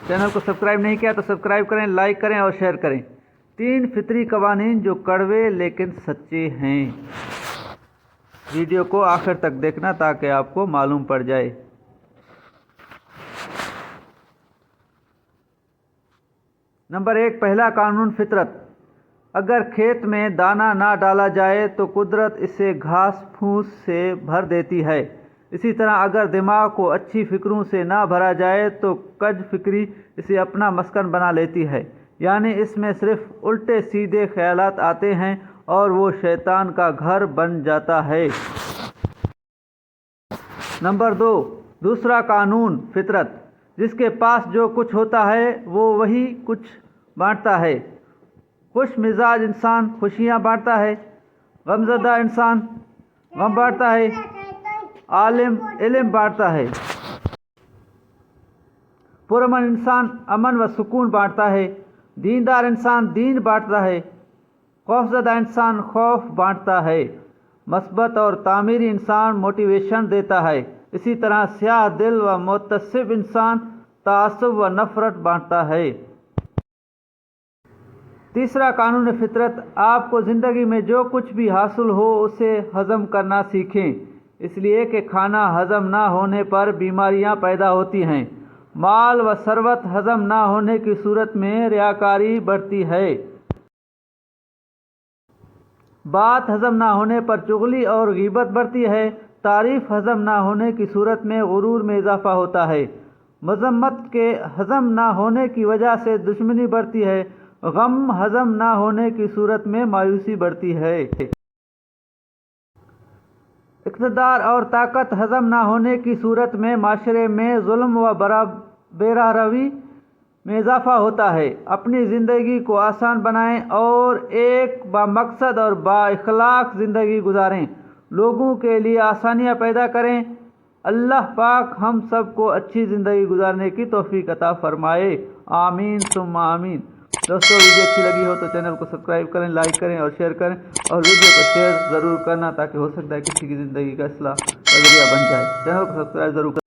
Channel کو subscribe نہیں کیا تو سبسکرائب کریں، لائک کریں اور شیئر کریں۔ 3 فطری قوانین جو کڑوے لیکن سچے ہیں۔ ویڈیو کو آخر تک دیکھنا تاکہ آپ کو معلوم پڑ جائے۔ نمبر 1، پہلا قانون فطرت۔ اگر کھیت میں دانہ نہ ڈالا جائے تو قدرت اسے گھاس پھوس سے بھر دیتی ہے۔ اسی طرح اگر دماغ کو اچھی فکروں سے نہ بھرا جائے تو کج فکری اسے اپنا مسکن بنا لیتی ہے، یعنی اس میں صرف الٹے سیدھے خیالات آتے ہیں اور وہ شیطان کا گھر بن جاتا ہے۔ نمبر 2، دوسرا قانون فطرت۔ جس کے پاس جو کچھ ہوتا ہے وہ وہی کچھ بانٹتا ہے۔ خوش مزاج انسان خوشیاں بانٹتا ہے، غمزدہ انسان غم بانٹتا ہے، عالم علم بانٹتا ہے، پرامن انسان امن و سکون بانٹتا ہے، دیندار انسان دین بانٹتا ہے، خوفزدہ انسان خوف بانٹتا ہے، مثبت اور تعمیری انسان موٹیویشن دیتا ہے۔ اسی طرح سیاہ دل و متعصب انسان تعصب و نفرت بانٹتا ہے۔ تیسرا قانون فطرت، آپ کو زندگی میں جو کچھ بھی حاصل ہو اسے ہضم کرنا سیکھیں، اس لیے کہ کھانا ہضم نہ ہونے پر بیماریاں پیدا ہوتی ہیں۔ مال و ثروت ہضم نہ ہونے کی صورت میں ریاکاری بڑھتی ہے۔ بات ہضم نہ ہونے پر چغلی اور غیبت بڑھتی ہے۔ تعریف ہضم نہ ہونے کی صورت میں غرور میں اضافہ ہوتا ہے۔ مذمت کے ہضم نہ ہونے کی وجہ سے دشمنی بڑھتی ہے۔ غم ہضم نہ ہونے کی صورت میں مایوسی بڑھتی ہے۔ اقتدار اور طاقت ہضم نہ ہونے کی صورت میں معاشرے میں ظلم و بیراروی میں اضافہ ہوتا ہے۔ اپنی زندگی کو آسان بنائیں اور ایک بامقصد اور بااخلاق زندگی گزاریں۔ لوگوں کے لیے آسانیاں پیدا کریں۔ اللہ پاک ہم سب کو اچھی زندگی گزارنے کی توفیق عطا فرمائے، آمین ثم آمین۔ دوستو، ویڈیو اچھی لگی ہو تو چینل کو سبسکرائب کریں، لائک کریں اور شیئر کریں، اور ویڈیو کو شیئر ضرور کرنا تاکہ ہو سکتا ہے کسی کی زندگی کا اصلاح کا ذریعہ بن جائے۔ چینل کو سبسکرائب ضرور کریں۔